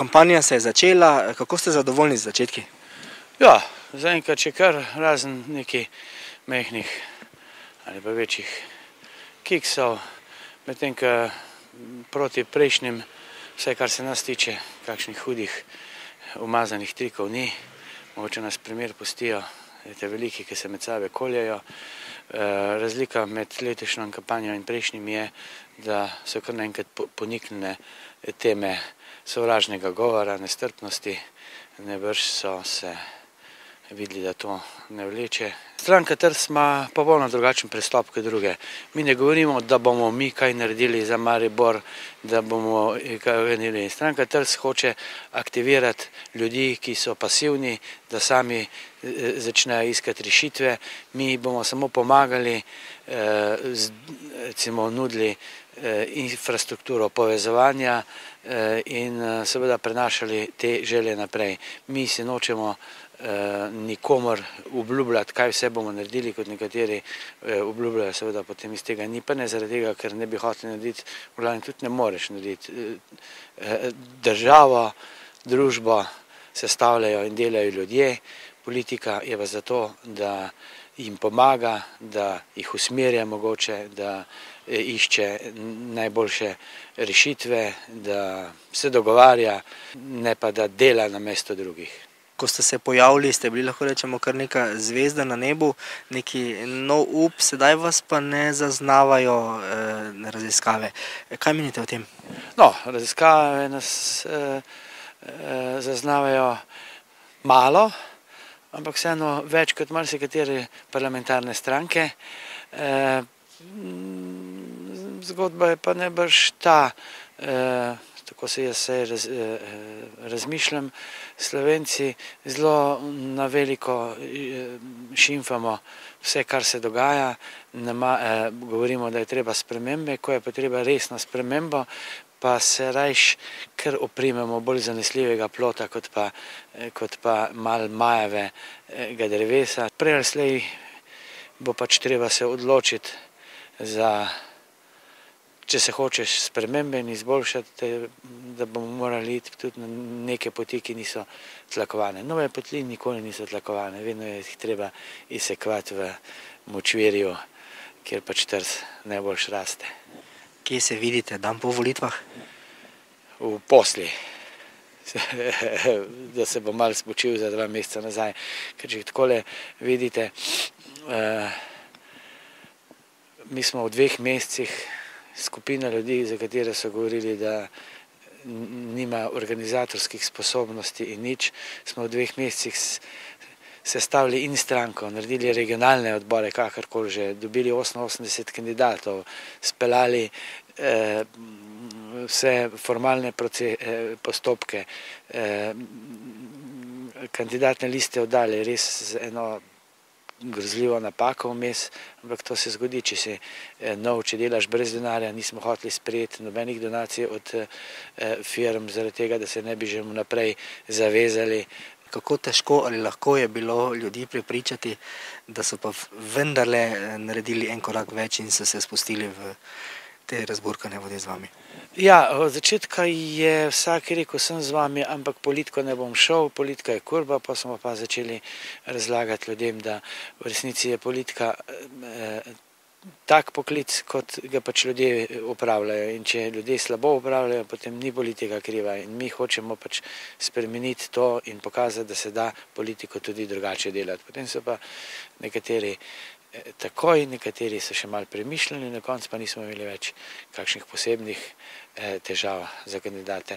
Kampanja se je začela, kako ste zadovoljni z začetki? Ja, zaenkrat še kar razen nekaj majhnih ali pa večjih kiksov, medtem ko proti prejšnjim, vsaj kar se nas tiče, kakšnih hudih umazanih trikov ni. Mogoče nas primer pustijo te veliki, ki se med sebe koljejo. Razlika med letošnjo kampanjo in prejšnjim je, da so kar naenkrat poniknile teme sovražnega govora, nestrpnosti. Najbrž so se videli, da to ne vleče. Stranka Trst ima popolnoma drugačen pristop kot druge. Mi ne govorimo, da bomo mi kaj naredili za Maribor, da bomo kaj naredili. Stranka Trst hoče aktivirati ljudi, ki so pasivni, da sami začnejo iskati rešitve. Mi bomo samo pomagali, recimo nudili infrastrukturo povezovanja in seveda prenašali te želje naprej. Mi se nočemo nikomor obljubljati, kaj vse bomo naredili, kot nekateri obljubljajo, seveda potem iz tega ni, pa ne zaradi tega, ker ne bi hoteli narediti, v glavnem tudi ne moreš narediti. Državo, družbo sestavljajo in delajo ljudje, politika je pa zato, da jim pomaga, da jih usmerja mogoče, da išče najboljše rešitve, da se dogovarja, ne pa da dela namesto drugih. Ko ste se pojavili, ste bili, lahko rečemo, kar neka zvezda na nebu, neki nov up, sedaj vas pa ne zaznavajo raziskave. Kaj menite o tem? No, raziskave nas zaznavajo malo, ampak vseeno več kot marsikatere parlamentarne stranke. Zgodba je pa najbrž ta, tako se jaz razmišljam, Slovenci zelo na veliko šimfamo vse, kar se dogaja, govorimo, da je treba spremembe, ko je pa treba resno spremembo, pa se rajš kar oprimemo bolj zanesljivega plota, kot pa malo majavega drevesa. Prej ali slej bo pač treba se odločiti za, če se hočeš spremembe in izboljšati, da bomo morali iti tudi na neke poti, ki niso tlakovane. Nove poti nikoli niso tlakovane, vedno je jih treba izsekvati v močvirju, kjer pač Trst najboljš raste. Kje se vidite dan po volitvah? V posli. Da se bom malo spočil za 2 meseca nazaj. Ker če takole vidite, mi smo v 2 mesecih skupina ljudi, za katere so govorili, da nima organizatorskih sposobnosti in nič, smo v 2 mesecih sestavili in stranko, naredili regionalne odbore, kakorkoli že, dobili 88 kandidatov, speljali vse formalne postopke, kandidatne liste oddali, res eno grozljivo napako vmes, ampak to se zgodi, če si nov, če delaš brez denarja, nismo hoteli sprejeti nobenih donacij od firm, zaradi tega, da se ne bi že vnaprej zavezali. Kako težko ali lahko je bilo ljudi prepričati, da so pa vendarle naredili en korak več in so se spustili v te razburkane vode z vami? Ja, od začetka je vsak rekel, sem z vami, ampak politiko ne bom šel, politika je kurba, pa smo pa začeli razlagati ljudem, da v resnici je politika tak poklic, kot ga pač ljudje upravljajo, in če ljudje slabo upravljajo, potem ni politika kriva in mi hočemo pač spremeniti to in pokazati, da se da politiko tudi drugače delati. Potem so pa nekateri takoj, nekateri so še malo premišljeni, na koncu pa nismo imeli več kakšnih posebnih težav za kandidate.